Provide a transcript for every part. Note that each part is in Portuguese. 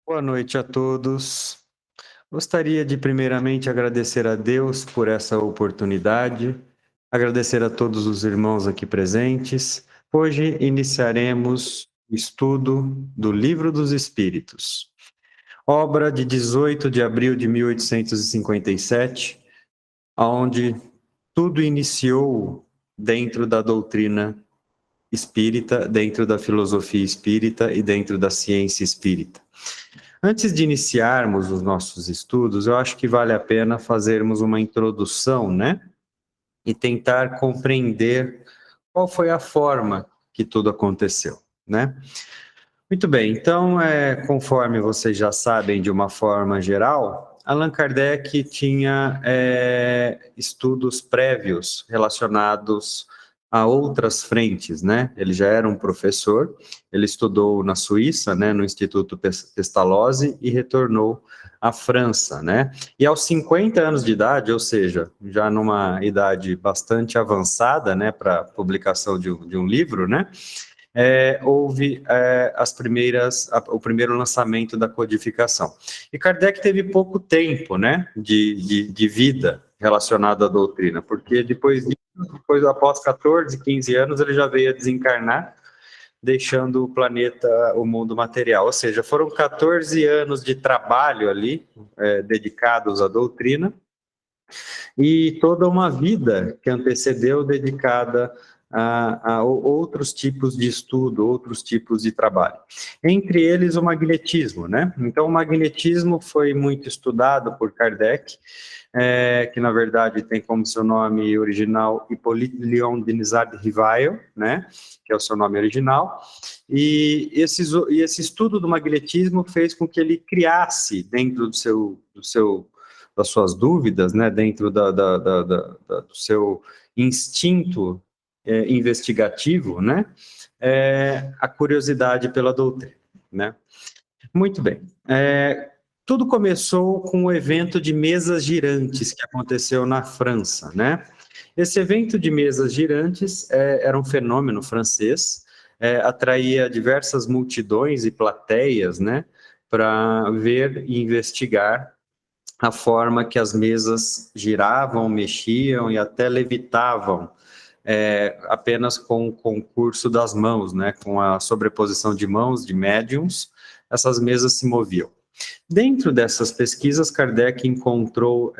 Boa noite a todos. Gostaria de primeiramente agradecer a Deus por essa oportunidade, agradecer a todos os irmãos aqui presentes. Hoje iniciaremos o estudo do Livro dos Espíritos, obra de 18 de abril de 1857, onde tudo iniciou dentro da doutrina espírita, dentro da filosofia espírita e dentro da ciência espírita. Antes de iniciarmos os nossos estudos, eu acho que vale a pena fazermos uma introdução, né? E tentar compreender qual foi a forma que tudo aconteceu, né? Muito bem, então, conforme vocês já sabem de uma forma geral, Allan Kardec tinha estudos prévios relacionados a outras frentes, né? Ele já era um professor, ele estudou na Suíça, né, no Instituto Pestalozzi e retornou à França, né? E aos 50 anos de idade, ou seja, já numa idade bastante avançada, né, para publicação de um livro, né? Houve o primeiro lançamento da codificação. E Kardec teve pouco tempo, né, de vida relacionado à doutrina, porque depois após 14, 15 anos, ele já veio a desencarnar, deixando o planeta, o mundo material. Ou seja, foram 14 anos de trabalho ali, dedicados à doutrina, e toda uma vida que antecedeu dedicada a outros tipos de estudo, outros tipos de trabalho. Entre eles, o magnetismo, né? Então, o magnetismo foi muito estudado por Kardec, que na verdade tem como seu nome original Hippolyte Léon Denisard Rivail, né? Que é o seu nome original. E esse estudo do magnetismo fez com que ele criasse, dentro das suas dúvidas, né, dentro do seu instinto investigativo, né, a curiosidade pela doutrina, né. Muito bem. Tudo começou com o evento de mesas girantes que aconteceu na França, né. Esse evento de mesas girantes era um fenômeno francês, atraía diversas multidões e plateias, né, para ver e investigar a forma que as mesas giravam, mexiam e até levitavam, apenas com o concurso das mãos, né, com a sobreposição de mãos de médiums, essas mesas se moviam. Dentro dessas pesquisas, Kardec encontrou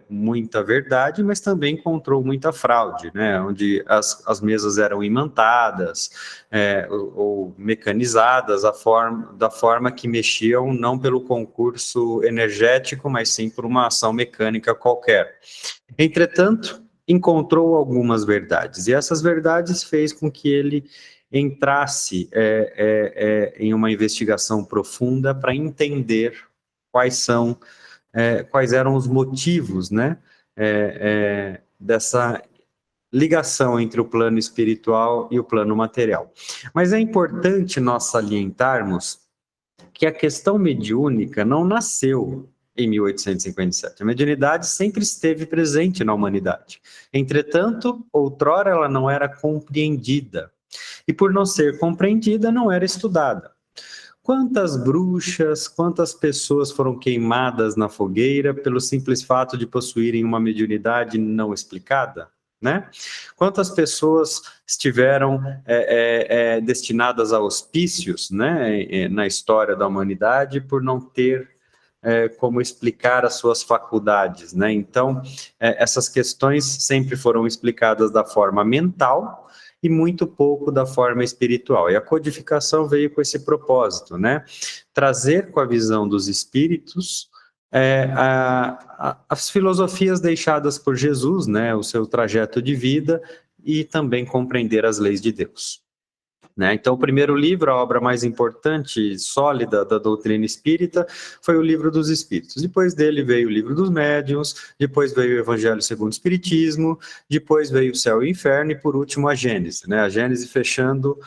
muita verdade, mas também encontrou muita fraude, né, onde as mesas eram imantadas ou mecanizadas da forma que mexiam, não pelo concurso energético, mas sim por uma ação mecânica qualquer. Entretanto, encontrou algumas verdades, e essas verdades fez com que ele entrasse em uma investigação profunda para entender quais eram os motivos, né, dessa ligação entre o plano espiritual e o plano material. Mas é importante nós salientarmos que a questão mediúnica não nasceu em 1857. A mediunidade sempre esteve presente na humanidade. Entretanto, outrora ela não era compreendida. E por não ser compreendida, não era estudada. Quantas bruxas, quantas pessoas foram queimadas na fogueira pelo simples fato de possuírem uma mediunidade não explicada, né? Quantas pessoas estiveram destinadas a hospícios, né, na história da humanidade por não ter como explicar as suas faculdades, né? Então, essas questões sempre foram explicadas da forma mental e muito pouco da forma espiritual. E a codificação veio com esse propósito, né? Trazer com a visão dos espíritos as filosofias deixadas por Jesus, né? O seu trajeto de vida e também compreender as leis de Deus. Né? Então, o primeiro livro, a obra mais importante, sólida da doutrina espírita, foi o Livro dos Espíritos. Depois dele veio o Livro dos Médiuns, depois veio o Evangelho segundo o Espiritismo, depois veio o Céu e o Inferno e, por último, a Gênese. Né? A Gênese fechando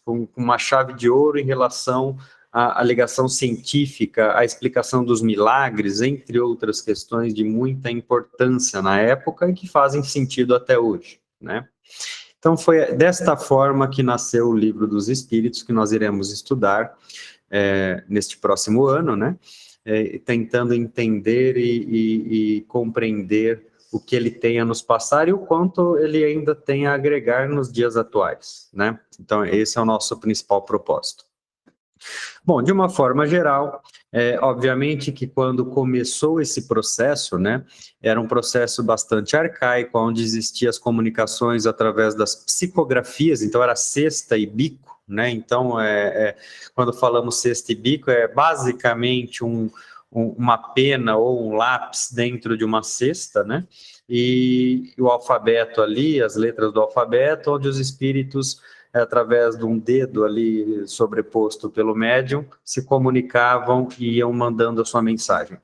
com uma chave de ouro em relação à ligação científica, à explicação dos milagres, entre outras questões de muita importância na época e que fazem sentido até hoje, né? Então, foi desta forma que nasceu o Livro dos Espíritos, que nós iremos estudar neste próximo ano, né? Tentando entender e compreender o que ele tem a nos passar e o quanto ele ainda tem a agregar nos dias atuais, né? Então, esse é o nosso principal propósito. Bom, de uma forma geral, obviamente que quando começou esse processo, né, era um processo bastante arcaico, onde existiam as comunicações através das psicografias, então era cesta e bico, né? Então, quando falamos cesta e bico, é basicamente uma pena ou um lápis dentro de uma cesta, né? E o alfabeto ali, as letras do alfabeto, onde os espíritos, através de um dedo ali sobreposto pelo médium, se comunicavam e iam mandando a sua mensagem.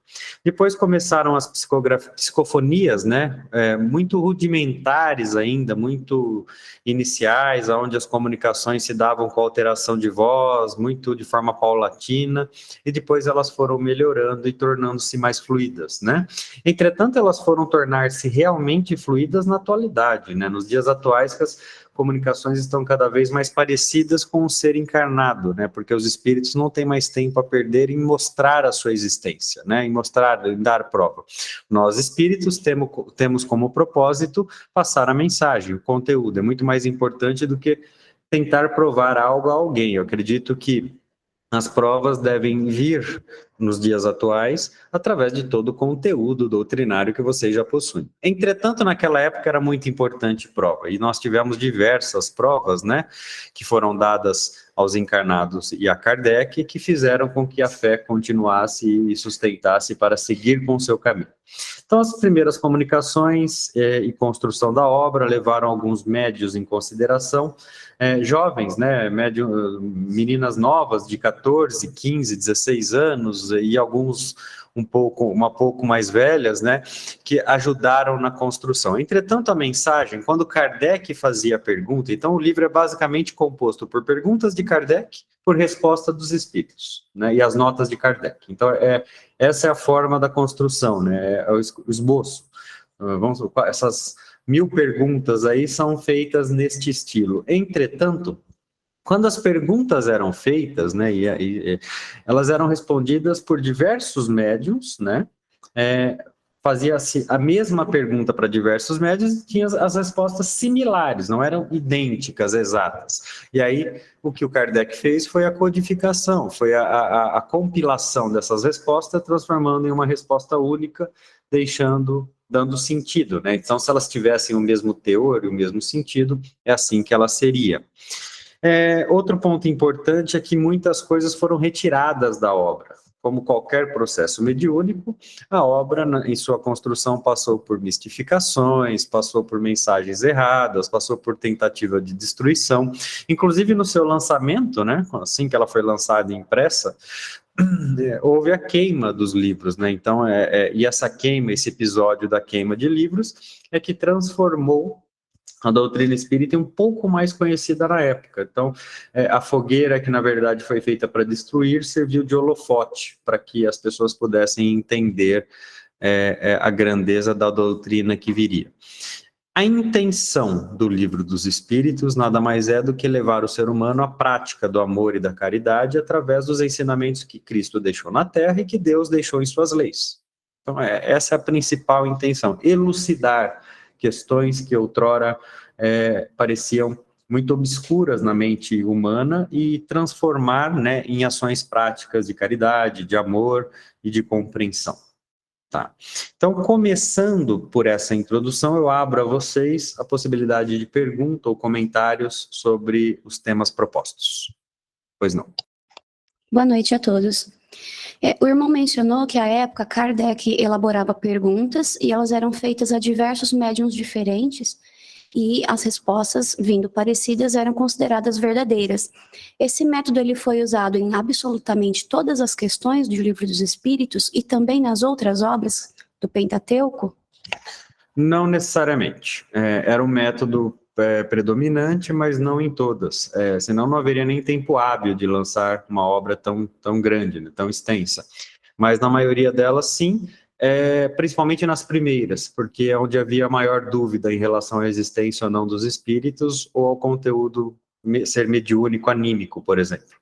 Depois começaram as psicofonias, né? Muito rudimentares ainda, muito iniciais, onde as comunicações se davam com alteração de voz, muito de forma paulatina, e depois elas foram melhorando e tornando-se mais fluidas, né? Entretanto, elas foram tornar-se realmente fluidas na atualidade, né? Nos dias atuais, que as comunicações estão cada vez mais parecidas com o ser encarnado, né? Porque os espíritos não têm mais tempo a perder em mostrar a sua existência, né? Em mostrar, em dar prova. Nós, espíritos, temos como propósito passar a mensagem, o conteúdo. É muito mais importante do que tentar provar algo a alguém. Eu acredito que as provas devem vir nos dias atuais através de todo o conteúdo doutrinário que vocês já possuem. Entretanto, naquela época era muito importante prova, e nós tivemos diversas provas, né, que foram dadas aos encarnados e a Kardec, que fizeram com que a fé continuasse e sustentasse para seguir com o seu caminho. Então, as primeiras comunicações e construção da obra levaram alguns médios em consideração, jovens, né, meninas novas de 14, 15, 16 anos e alguns um pouco mais velhas, né, que ajudaram na construção. Entretanto, a mensagem, quando Kardec fazia a pergunta, então o livro é basicamente composto por perguntas de Kardec, por resposta dos espíritos, né, e as notas de Kardec. Então, essa é a forma da construção, né, é o esboço. Essas 1000 perguntas aí são feitas neste estilo. Entretanto, quando as perguntas eram feitas, né, elas eram respondidas por diversos médiuns, né, fazia-se a mesma pergunta para diversos médiuns e tinha as respostas similares, não eram idênticas, exatas. E aí, o que o Kardec fez foi a codificação, foi a compilação dessas respostas, transformando em uma resposta única, dando sentido, né? Então, se elas tivessem o mesmo teor e o mesmo sentido, é assim que ela seria. Outro ponto importante é que muitas coisas foram retiradas da obra. Como qualquer processo mediúnico, a obra, em sua construção, passou por mistificações, passou por mensagens erradas, passou por tentativa de destruição. Inclusive, no seu lançamento, né, assim que ela foi lançada impressa, houve a queima dos livros, né? Então, e essa queima, esse episódio da queima de livros, é que transformou a doutrina espírita um pouco mais conhecida na época. Então, a fogueira, que na verdade foi feita para destruir, serviu de holofote, para que as pessoas pudessem entender a grandeza da doutrina que viria. A intenção do Livro dos Espíritos nada mais é do que levar o ser humano à prática do amor e da caridade através dos ensinamentos que Cristo deixou na Terra e que Deus deixou em suas leis. Então, essa é a principal intenção, elucidar questões que outrora pareciam muito obscuras na mente humana e transformar, né, em ações práticas de caridade, de amor e de compreensão. Tá. Então, começando por essa introdução, eu abro a vocês a possibilidade de pergunta ou comentários sobre os temas propostos. Pois não. Boa noite a todos. O irmão mencionou que, à época, Kardec elaborava perguntas e elas eram feitas a diversos médiuns diferentes e as respostas, vindo parecidas, eram consideradas verdadeiras. Esse método ele foi usado em absolutamente todas as questões do Livro dos Espíritos e também nas outras obras do Pentateuco? Não necessariamente. Era um método predominante, mas não em todas. Senão não haveria nem tempo hábil de lançar uma obra tão grande, né, tão extensa. Mas na maioria delas, sim, principalmente nas primeiras, porque é onde havia maior dúvida em relação à existência ou não dos espíritos ou ao conteúdo ser mediúnico, anímico, por exemplo.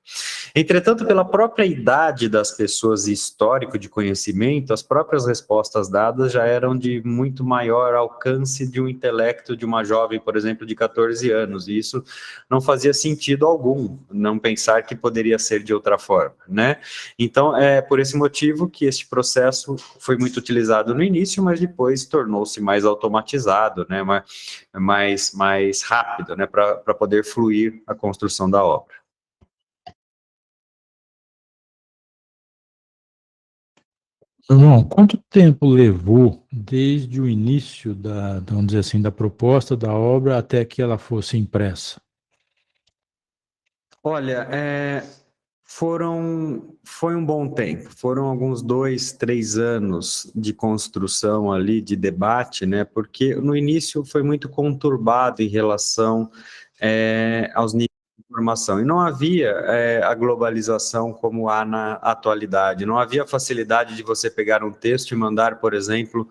Entretanto, pela própria idade das pessoas e histórico de conhecimento, as próprias respostas dadas já eram de muito maior alcance de um intelecto de uma jovem, por exemplo, de 14 anos, e isso não fazia sentido algum, não pensar que poderia ser de outra forma, né? Então, é por esse motivo que este processo foi muito utilizado no início, mas depois tornou-se mais automatizado, né? Mais rápido, né? Para poder fluir a construção da obra. João, quanto tempo levou desde o início vamos dizer assim, da proposta da obra até que ela fosse impressa? Olha, foi um bom tempo, foram alguns 2, 3 anos de construção ali, de debate, né? Porque no início foi muito conturbado em relação aos níveis de informação, e não havia a globalização como há na atualidade, não havia facilidade de você pegar um texto e mandar, por exemplo,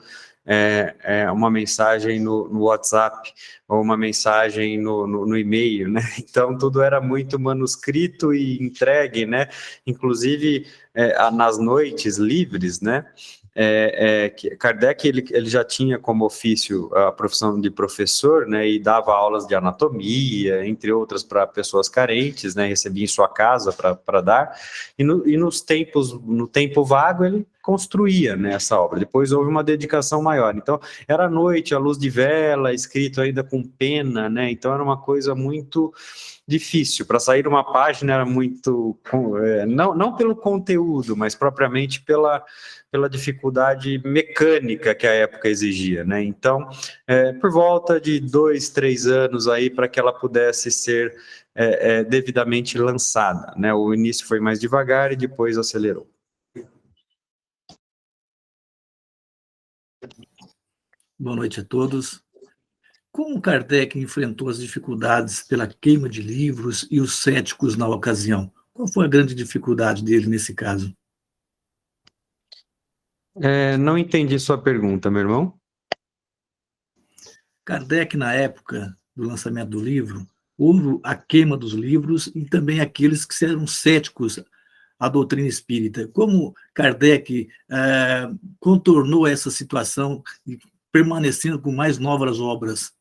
uma mensagem no WhatsApp, ou uma mensagem no e-mail, né? Então, tudo era muito manuscrito e entregue, né? Inclusive, nas noites livres, né? Kardec, ele já tinha como ofício a profissão de professor, né? E dava aulas de anatomia, entre outras, para pessoas carentes, né? Recebia em sua casa para dar. E no tempo vago, ele construía, né, essa obra. Depois houve uma dedicação maior. Então, era à noite, à luz de vela, escrito ainda com pena, né? Então, era uma coisa muito difícil. Para sair uma página era muito... não pelo conteúdo, mas propriamente pela dificuldade mecânica que a época exigia, né? Então, por volta de 2, 3 anos aí para que ela pudesse ser devidamente lançada, né? O início foi mais devagar e depois acelerou. Boa noite a todos. Como Kardec enfrentou as dificuldades pela queima de livros e os céticos na ocasião? Qual foi a grande dificuldade dele nesse caso? Não entendi sua pergunta, meu irmão. Kardec, na época do lançamento do livro, houve a queima dos livros e também aqueles que eram céticos à doutrina espírita. Como Kardec contornou essa situação, permanecendo com mais novas obras?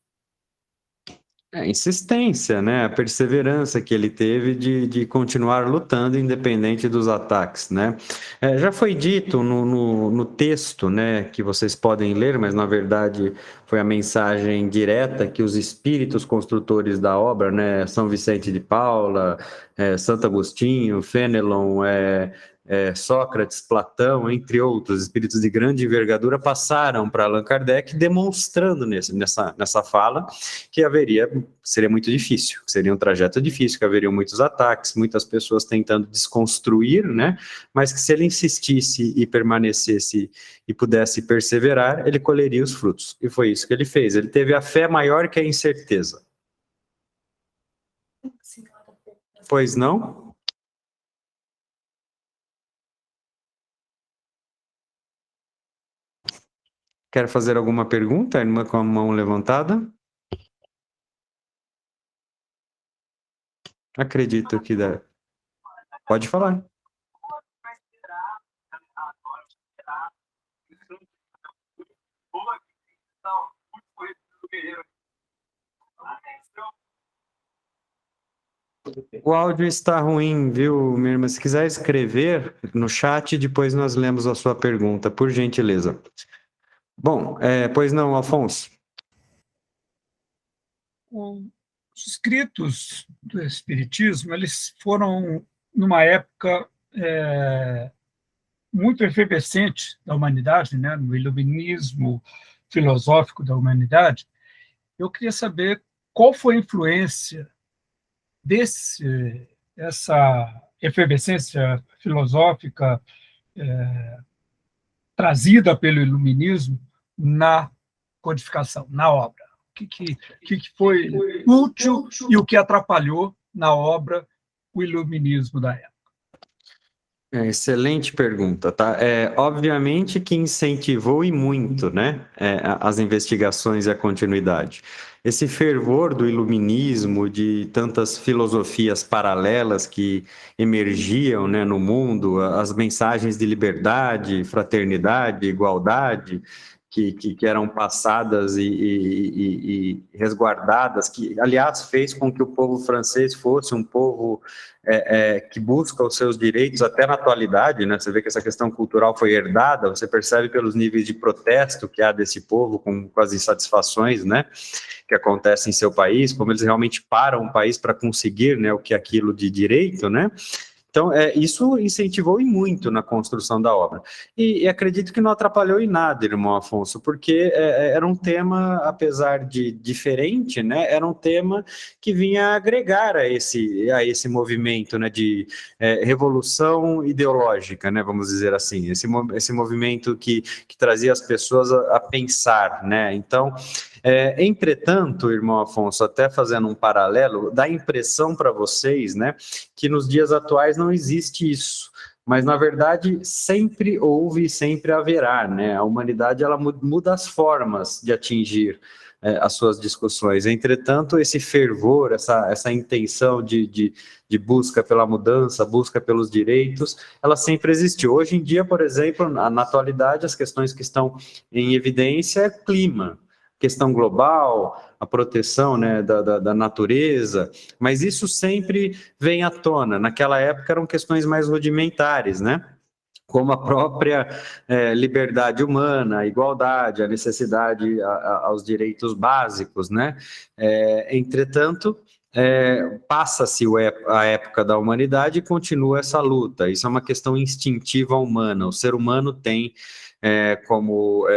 Insistência, né? A perseverança que ele teve de continuar lutando independente dos ataques, né? Já foi dito no texto, né, que vocês podem ler, mas na verdade foi a mensagem direta que os espíritos construtores da obra, né, São Vicente de Paula, Santo Agostinho, Fenelon, Sócrates, Platão, entre outros espíritos de grande envergadura, passaram para Allan Kardec, demonstrando nessa fala que seria muito difícil, seria um trajeto difícil, que haveriam muitos ataques, muitas pessoas tentando desconstruir, né? Mas que se ele insistisse e permanecesse e pudesse perseverar, ele colheria os frutos. E foi isso que ele fez. Ele teve a fé maior que a incerteza. Pois não? Quer fazer alguma pergunta, irmã com a mão levantada? Acredito que dá. Pode falar. O áudio está ruim, viu, minha irmã? Se quiser escrever no chat, depois nós lemos a sua pergunta, por gentileza. Bom, pois não, Alfonso? Os escritos do Espiritismo, eles foram, numa época muito efervescente da humanidade, né, no iluminismo filosófico da humanidade. Eu queria saber qual foi a influência dessa efervescência filosófica trazida pelo iluminismo na codificação, na obra. O que foi útil e o que atrapalhou na obra o iluminismo da época? Excelente pergunta, tá? Obviamente que incentivou e muito, né, as investigações e a continuidade. esse fervor do iluminismo, de tantas filosofias paralelas que emergiam, né, no mundo, as mensagens de liberdade, fraternidade, igualdade, que eram passadas e resguardadas, que, aliás, fez com que o povo francês fosse um povo que busca os seus direitos até na atualidade, né? Você vê que essa questão cultural foi herdada, você percebe pelos níveis de protesto que há desse povo com as insatisfações, né, que acontecem em seu país, como eles realmente param o país para conseguir, né, o que é aquilo de direito, né? Então, isso incentivou e muito na construção da obra. E acredito que não atrapalhou em nada, irmão Afonso, porque era um tema, apesar de diferente, né, era um tema que vinha agregar a esse movimento, né, de revolução ideológica, né, vamos dizer assim, esse movimento que trazia as pessoas a pensar, né? Então, entretanto, irmão Afonso, até fazendo um paralelo, dá a impressão para vocês, né, que nos dias atuais não existe isso, mas na verdade sempre houve e sempre haverá, né? A humanidade ela muda as formas de atingir as suas discussões. Entretanto, esse fervor, essa intenção de busca pela mudança, busca pelos direitos, ela sempre existiu. Hoje em dia, por exemplo, na atualidade, as questões que estão em evidência é clima, questão global, a proteção, né, da natureza, mas isso sempre vem à tona. Naquela época eram questões mais rudimentares, né? Como a própria liberdade humana, a igualdade, a necessidade aos direitos básicos, né? Entretanto, passa-se a época da humanidade e continua essa luta. Isso é uma questão instintiva humana. O ser humano tem como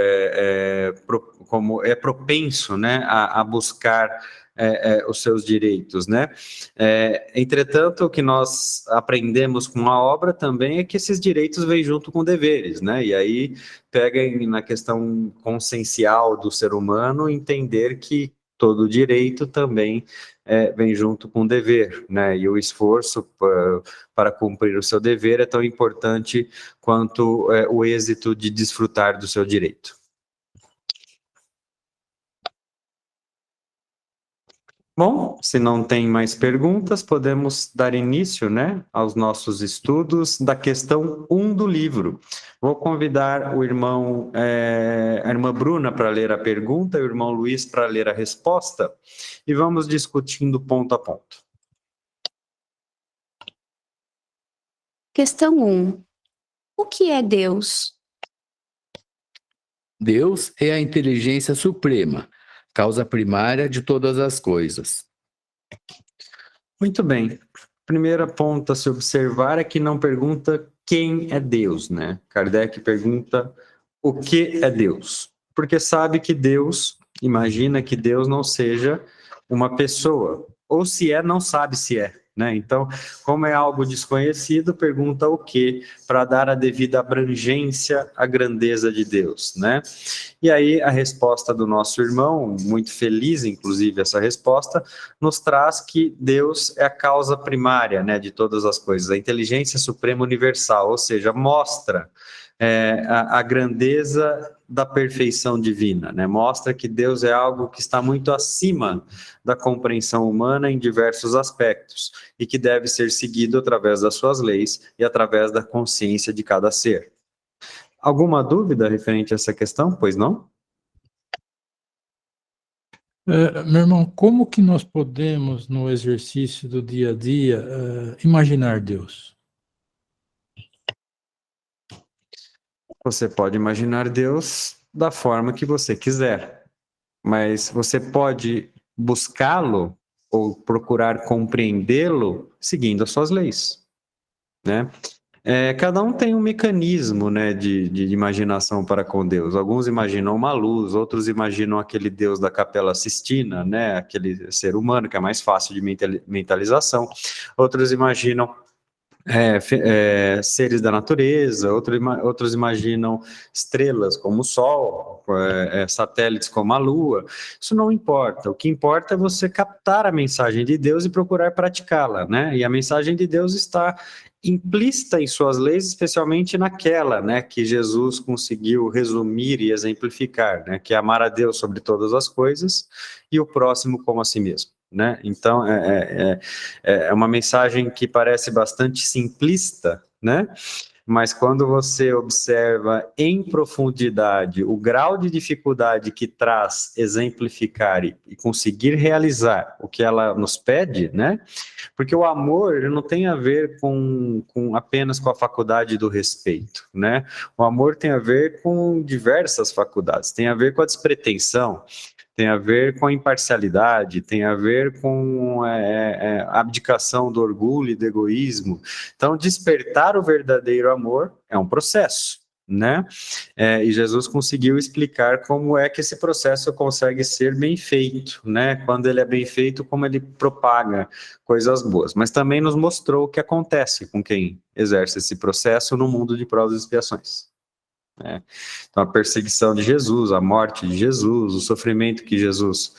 é propenso, né, a buscar os seus direitos, né? Entretanto, o que nós aprendemos com a obra também é que esses direitos vêm junto com deveres, né? E aí pega na questão consciencial do ser humano entender que todo direito também vem junto com o dever, né? E o esforço para cumprir o seu dever é tão importante quanto o êxito de desfrutar do seu direito. Bom, se não tem mais perguntas, podemos dar início, né, aos nossos estudos da questão 1 do livro. Vou convidar a irmã Bruna para ler a pergunta e o irmão Luiz para ler a resposta, e vamos discutindo ponto a ponto. Questão 1. O que é Deus? Deus é a inteligência suprema, causa primária de todas as coisas. Muito bem. Primeiro ponto a se observar é que não pergunta quem é Deus, né? Kardec pergunta o que é Deus, porque sabe que Deus, imagina que Deus não seja uma pessoa, ou se é, não sabe se é, né? Então, como é algo desconhecido, pergunta o que, para dar a devida abrangência à grandeza de Deus, né? E aí a resposta do nosso irmão, muito feliz, inclusive, essa resposta, nos traz que Deus é a causa primária, né, de todas as coisas, a inteligência suprema universal, ou seja, mostra a grandeza da perfeição divina, né? Mostra que Deus é algo que está muito acima da compreensão humana em diversos aspectos e que deve ser seguido através das suas leis e através da consciência de cada ser. Alguma dúvida referente a essa questão? Pois não? Meu irmão, como que nós podemos, no exercício do dia a dia, imaginar Deus? Você pode imaginar Deus da forma que você quiser, mas você pode buscá-lo ou procurar compreendê-lo seguindo as suas leis, né? Cada um tem um mecanismo, né, de imaginação para com Deus. Alguns imaginam uma luz, outros imaginam aquele Deus da Capela Sistina, né, aquele ser humano que é mais fácil de mentalização. Outros imaginam seres da natureza, outros imaginam estrelas como o Sol, satélites como a Lua. Isso não importa. O que importa é você captar a mensagem de Deus e procurar praticá-la, né? E a mensagem de Deus está implícita em suas leis, especialmente naquela, né, que Jesus conseguiu resumir e exemplificar, né, que é amar a Deus sobre todas as coisas e o próximo como a si mesmo. Né? Então, é uma mensagem que parece bastante simplista, né? Mas quando você observa em profundidade o grau de dificuldade que traz exemplificar e conseguir realizar o que ela nos pede, né? Porque o amor ele não tem a ver com apenas com a faculdade do respeito, né? O amor tem a ver com diversas faculdades, tem a ver com a despretensão, tem a ver com a imparcialidade, tem a ver com a abdicação do orgulho e do egoísmo. Então, despertar o verdadeiro amor é um processo, né? E Jesus conseguiu explicar como é que esse processo consegue ser bem feito, né? Quando ele é bem feito, como ele propaga coisas boas. Mas também nos mostrou o que acontece com quem exerce esse processo no mundo de provas e expiações. Então, a perseguição de Jesus, a morte de Jesus, o sofrimento que Jesus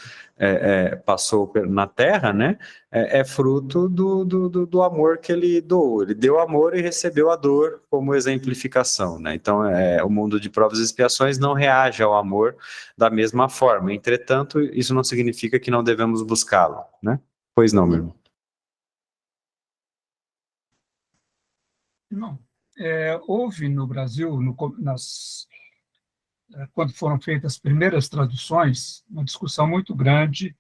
passou na Terra, né, é fruto do amor que ele doou. Ele deu amor e recebeu a dor como exemplificação, né? Então, o mundo de provas e expiações não reage ao amor da mesma forma. Entretanto, isso não significa que não devemos buscá-lo, né? Pois não, meu irmão. Não. Houve no Brasil, quando foram feitas as primeiras traduções, uma discussão muito grande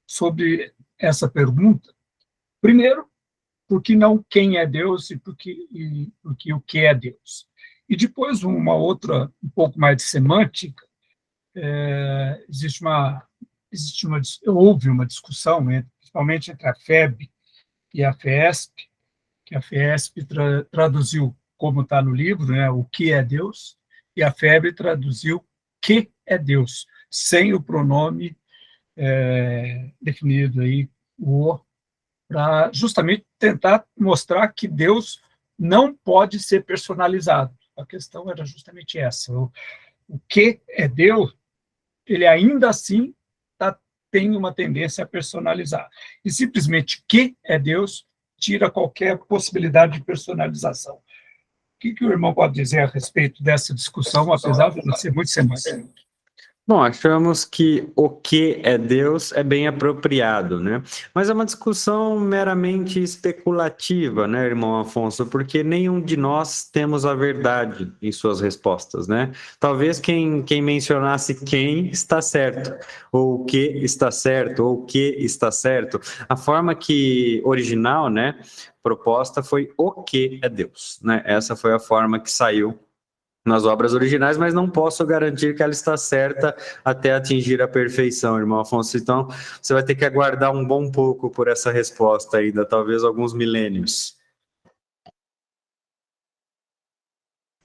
sobre essa pergunta. Primeiro, porque não quem é Deus e porque o que é Deus. E depois uma outra, um pouco mais de semântica, houve uma discussão, principalmente entre a FEB e a FESP, que a FESP traduziu como está no livro, né, o que é Deus, e a FEB traduziu que é Deus, sem o pronome definido aí, para justamente tentar mostrar que Deus não pode ser personalizado. A questão era justamente essa. O que é Deus, ele ainda assim tem uma tendência a personalizar. E simplesmente que é Deus tira qualquer possibilidade de personalização. O que o irmão pode dizer a respeito dessa discussão, apesar de não ser muito semântica? Bom, achamos que o que é Deus é bem apropriado, né? Mas é uma discussão meramente especulativa, né, irmão Afonso? Porque nenhum de nós temos a verdade em suas respostas, né? Talvez quem mencionasse quem está certo, ou o que está certo, ou o que está certo. A forma que original, né, proposta foi o que é Deus, né? Essa foi a forma que saiu nas obras originais, mas não posso garantir que ela está certa até atingir a perfeição, irmão Afonso. Então, você vai ter que aguardar um bom pouco por essa resposta ainda, talvez alguns milênios.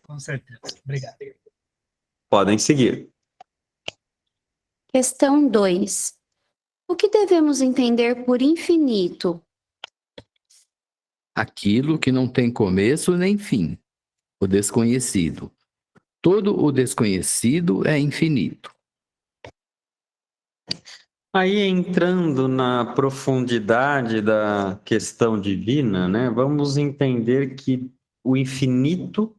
Com certeza. Obrigado. Podem seguir. Questão 2. O que devemos entender por infinito? Aquilo que não tem começo nem fim, o desconhecido. Todo o desconhecido é infinito. Aí, entrando na profundidade da questão divina, né, vamos entender que o infinito,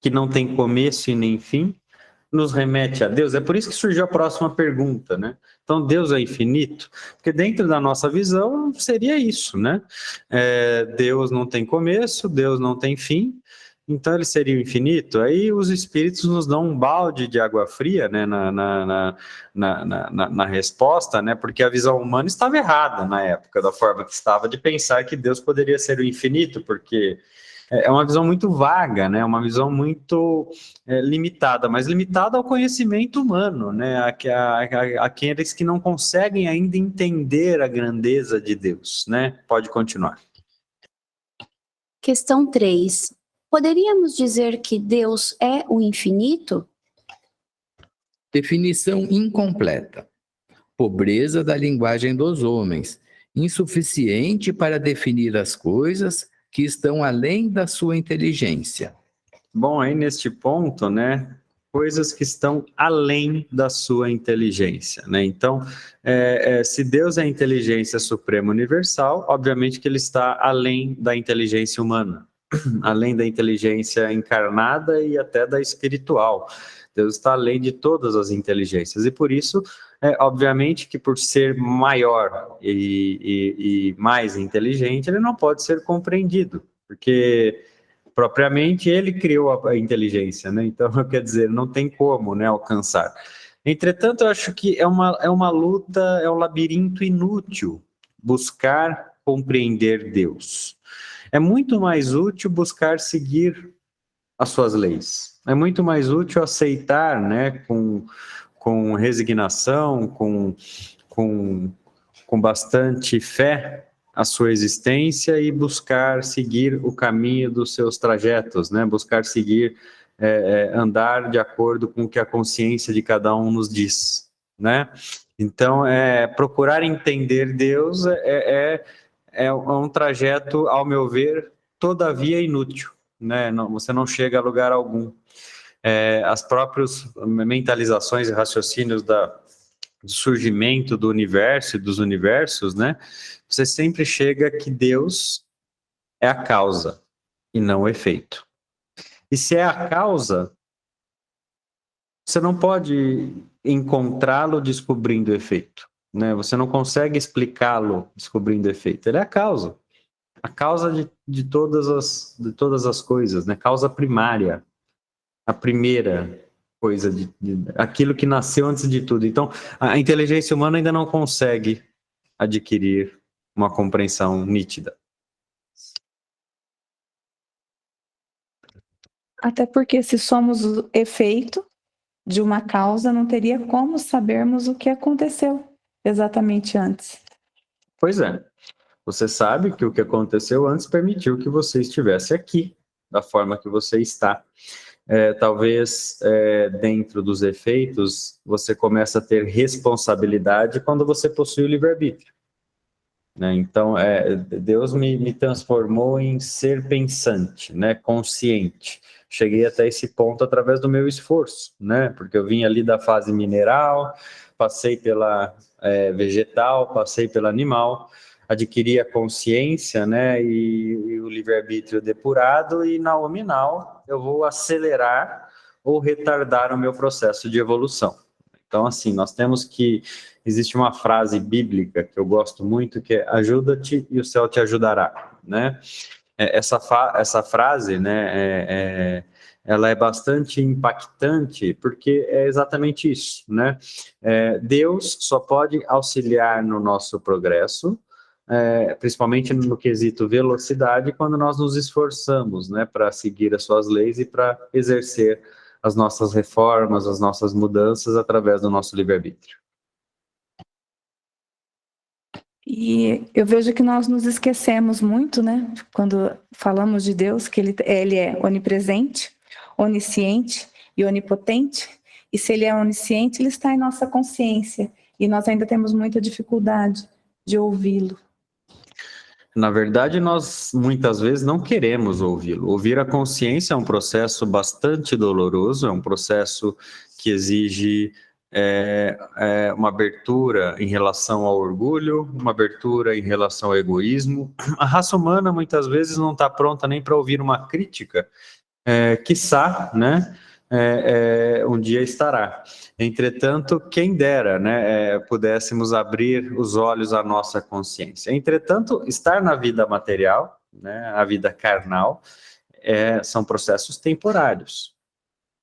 que não tem começo e nem fim, nos remete a Deus. É por isso que surgiu a próxima pergunta, né? Então, Deus é infinito? Porque dentro da nossa visão seria isso, né? Deus não tem começo, Deus não tem fim, então ele seria o infinito. Aí os espíritos nos dão um balde de água fria, né, na resposta, né? Porque a visão humana estava errada na época, da forma que estava, de pensar que Deus poderia ser o infinito, porque é uma visão muito vaga, né? Uma visão muito limitada, mas limitada ao conhecimento humano, né? Aqueles que não conseguem ainda entender a grandeza de Deus, né? Pode continuar. Questão 3. Poderíamos dizer que Deus é o infinito? Definição incompleta. Pobreza da linguagem dos homens insuficiente para definir as coisas que estão além da sua inteligência. Bom, aí neste ponto, né, coisas que estão além da sua inteligência, né? Então, se Deus é a inteligência suprema universal, obviamente que ele está além da inteligência humana, além da inteligência encarnada e até da espiritual. Deus está além de todas as inteligências, e por isso, obviamente que por ser maior e mais inteligente, ele não pode ser compreendido, porque propriamente ele criou a inteligência, né? Então, quer dizer, não tem como, né, alcançar. Entretanto, eu acho que é uma luta, é um labirinto inútil buscar compreender Deus. É muito mais útil buscar seguir as suas leis. É muito mais útil aceitar, né, com resignação, com bastante fé, a sua existência e buscar seguir o caminho dos seus trajetos, né? Buscar seguir, andar de acordo com o que a consciência de cada um nos diz, né? Então, procurar entender Deus é um trajeto, ao meu ver, todavia inútil, né? Você não chega a lugar algum. As próprias mentalizações e raciocínios do surgimento do universo e dos universos, né? Você sempre chega que Deus é a causa e não o efeito. E se é a causa, você não pode encontrá-lo descobrindo o efeito, né? Você não consegue explicá-lo descobrindo o efeito. Ele é a causa de todas as coisas, né? Causa primária, a primeira coisa, aquilo que nasceu antes de tudo. Então, a inteligência humana ainda não consegue adquirir uma compreensão nítida. Até porque se somos o efeito de uma causa, não teria como sabermos o que aconteceu exatamente antes. Pois é. Você sabe que o que aconteceu antes permitiu que você estivesse aqui, da forma que você está. Talvez dentro dos efeitos, você comece a ter responsabilidade quando você possui o livre-arbítrio. Né? Então, Deus me transformou em ser pensante, né? Consciente. Cheguei até esse ponto através do meu esforço, né? Porque eu vim ali da fase mineral, passei pela vegetal, passei pela animal, adquiri a consciência, né? E o livre-arbítrio depurado, e na nominal eu vou acelerar ou retardar o meu processo de evolução. Então, assim, nós temos que... Existe uma frase bíblica que eu gosto muito, que é: ajuda-te e o céu te ajudará, né? Essa frase, né, ela é bastante impactante, porque é exatamente isso, né? Deus só pode auxiliar no nosso progresso, principalmente no quesito velocidade, quando nós nos esforçamos, né, para seguir as suas leis e para exercer as nossas reformas, as nossas mudanças através do nosso livre-arbítrio. E eu vejo que nós nos esquecemos muito, né, quando falamos de Deus, que ele é onipresente, onisciente e onipotente, e se ele é onisciente, ele está em nossa consciência, e nós ainda temos muita dificuldade de ouvi-lo. Na verdade, nós muitas vezes não queremos ouvi-lo. Ouvir a consciência é um processo bastante doloroso, é um processo que exige uma abertura em relação ao orgulho, uma abertura em relação ao egoísmo. A raça humana muitas vezes não está pronta nem para ouvir uma crítica, quiçá, né, um dia estará. Entretanto, quem dera, né, pudéssemos abrir os olhos à nossa consciência. Entretanto, estar na vida material, né, a vida carnal, são processos temporários.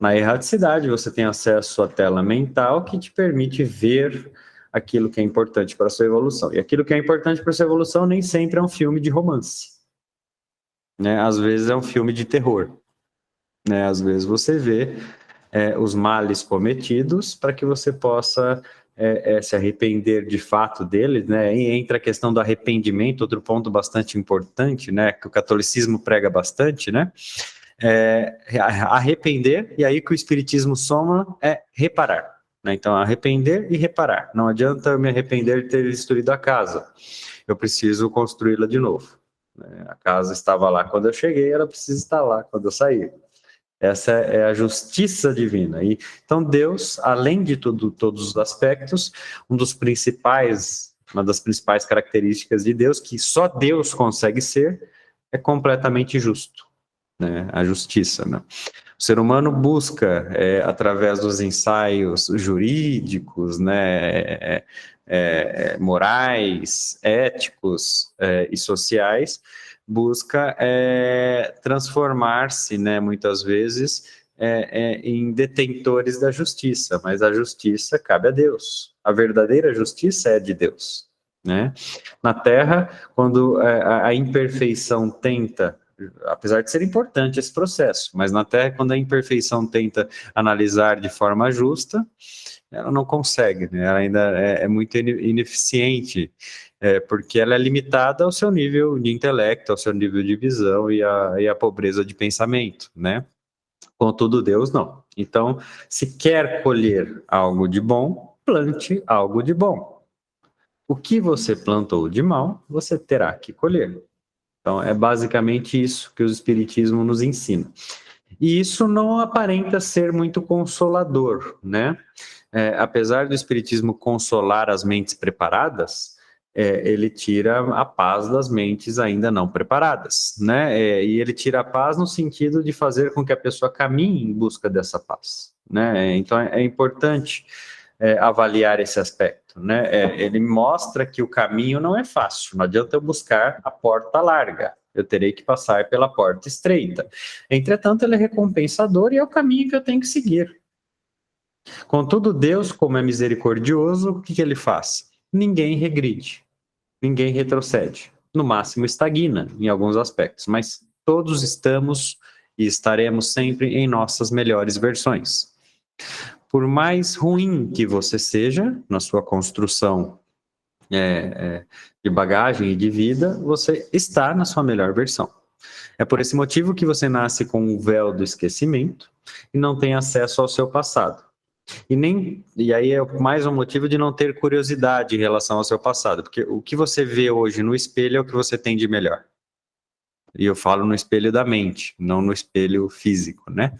Na erraticidade, você tem acesso à tela mental que te permite ver aquilo que é importante para a sua evolução. E aquilo que é importante para a sua evolução nem sempre é um filme de romance, né? Às vezes é um filme de terror, né? Às vezes você vê os males cometidos para que você possa se arrepender de fato deles, né? E entra a questão do arrependimento, outro ponto bastante importante, né? Que o catolicismo prega bastante, né? Arrepender, e aí que o espiritismo soma, é reparar. né? Então, arrepender e reparar. Não adianta eu me arrepender de ter destruído a casa. Eu preciso construí-la de novo, né? A casa estava lá quando eu cheguei, ela precisa estar lá quando eu sair. Essa é a justiça divina. E, então, Deus, além de todos os aspectos, uma das principais características de Deus, que só Deus consegue ser, é completamente justo, né? A justiça, né? O ser humano busca, através dos ensaios jurídicos, né, morais, éticos e sociais, busca transformar-se, né, muitas vezes, em detentores da justiça, mas a justiça cabe a Deus. A verdadeira justiça é de Deus, né? Na Terra, quando a imperfeição tenta, apesar de ser importante esse processo, mas na Terra, quando a imperfeição tenta analisar de forma justa, ela não consegue, né? Ela ainda é muito ineficiente, porque ela é limitada ao seu nível de intelecto, ao seu nível de visão e a pobreza de pensamento, né? Contudo, Deus não. Então, se quer colher algo de bom, plante algo de bom. O que você plantou de mal, você terá que colher. Então, é basicamente isso que o Espiritismo nos ensina. E isso não aparenta ser muito consolador, né? Apesar do Espiritismo consolar as mentes preparadas, ele tira a paz das mentes ainda não preparadas, né? E ele tira a paz no sentido de fazer com que a pessoa caminhe em busca dessa paz, né? Então, é importante avaliar esse aspecto, né? Ele mostra que o caminho não é fácil, não adianta eu buscar a porta larga, eu terei que passar pela porta estreita. Entretanto, ele é recompensador e é o caminho que eu tenho que seguir. Contudo, Deus, como é misericordioso, o que ele faz? Ninguém regride, ninguém retrocede, no máximo estagna em alguns aspectos, mas todos estamos e estaremos sempre em nossas melhores versões. Por mais ruim que você seja na sua construção de bagagem e de vida, você está na sua melhor versão. É por esse motivo que você nasce com um véu do esquecimento e não tem acesso ao seu passado. E aí é mais um motivo de não ter curiosidade em relação ao seu passado, porque o que você vê hoje no espelho é o que você tem de melhor. E eu falo no espelho da mente, não no espelho físico, né?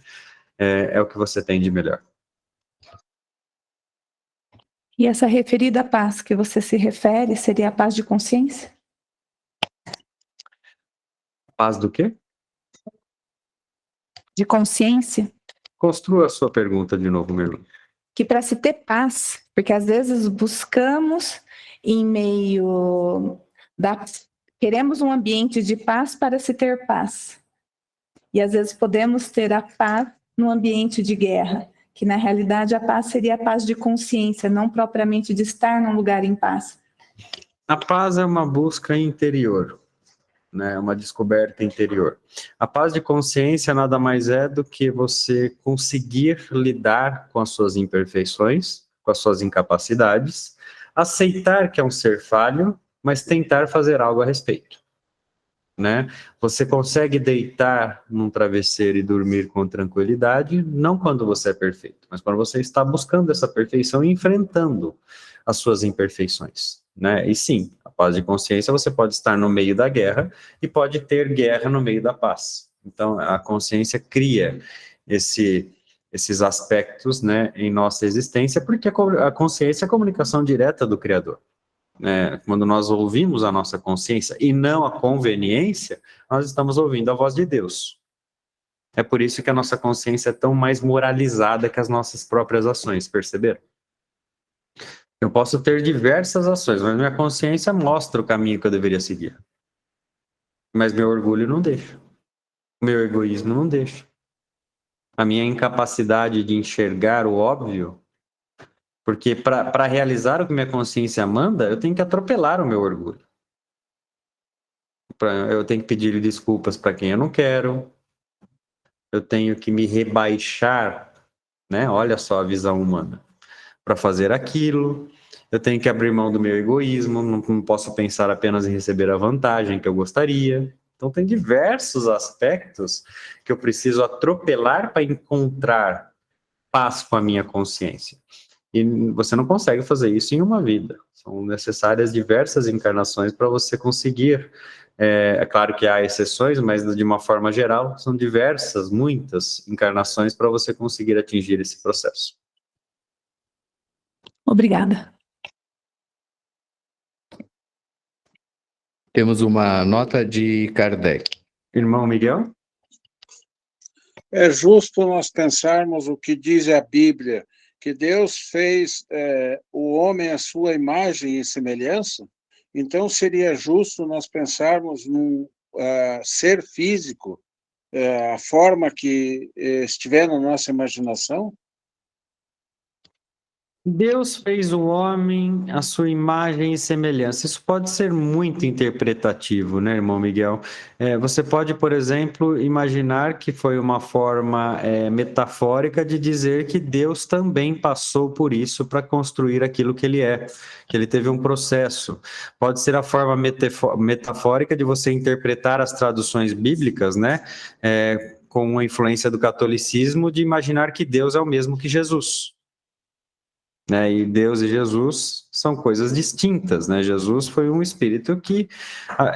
É o que você tem de melhor. E essa referida paz que você se refere seria a paz de consciência? Paz do quê? De consciência? Construa a sua pergunta de novo, meu irmão. Que para se ter paz, porque às vezes buscamos em meio da... Queremos um ambiente de paz para se ter paz. E às vezes podemos ter a paz no ambiente de guerra, que na realidade a paz seria a paz de consciência, não propriamente de estar num lugar em paz. A paz é uma busca interior, né? Uma descoberta interior. A paz de consciência nada mais é do que você conseguir lidar com as suas imperfeições, com as suas incapacidades, aceitar que é um ser falho, mas tentar fazer algo a respeito, né? Você consegue deitar num travesseiro e dormir com tranquilidade, não quando você é perfeito, mas quando você está buscando essa perfeição e enfrentando as suas imperfeições, né? E sim, a paz de consciência, você pode estar no meio da guerra e pode ter guerra no meio da paz. Então, a consciência cria esses aspectos, né, em nossa existência, porque a consciência é a comunicação direta do Criador. Quando nós ouvimos a nossa consciência e não a conveniência, nós estamos ouvindo a voz de Deus. É por isso que a nossa consciência é tão mais moralizada que as nossas próprias ações, perceberam? Eu posso ter diversas ações, mas minha consciência mostra o caminho que eu deveria seguir. Mas meu orgulho não deixa. O meu egoísmo não deixa. A minha incapacidade de enxergar o óbvio, porque para realizar o que minha consciência manda, eu tenho que atropelar o meu orgulho. Eu tenho que pedir desculpas para quem eu não quero. Eu tenho que me rebaixar, né? Olha só a visão humana, para fazer aquilo. Eu tenho que abrir mão do meu egoísmo, não posso pensar apenas em receber a vantagem que eu gostaria. Então, tem diversos aspectos que eu preciso atropelar para encontrar paz com a minha consciência. E você não consegue fazer isso em uma vida. São necessárias diversas encarnações para você conseguir. É claro que há exceções, mas de uma forma geral, são diversas, muitas encarnações para você conseguir atingir esse processo. Obrigada. Temos uma nota de Kardec. Irmão Miguel? É justo nós pensarmos o que diz a Bíblia, que Deus fez o homem à sua imagem e semelhança? Então, seria justo nós pensarmos num ser físico, a forma que estiver na nossa imaginação? Deus fez o homem à sua imagem e semelhança. Isso pode ser muito interpretativo, né, irmão Miguel? Você pode, por exemplo, imaginar que foi uma forma metafórica de dizer que Deus também passou por isso para construir aquilo que ele é, que ele teve um processo. Pode ser a forma metafórica de você interpretar as traduções bíblicas, né, com a influência do catolicismo, de imaginar que Deus é o mesmo que Jesus. Né, e Deus e Jesus são coisas distintas, né? Jesus foi um espírito que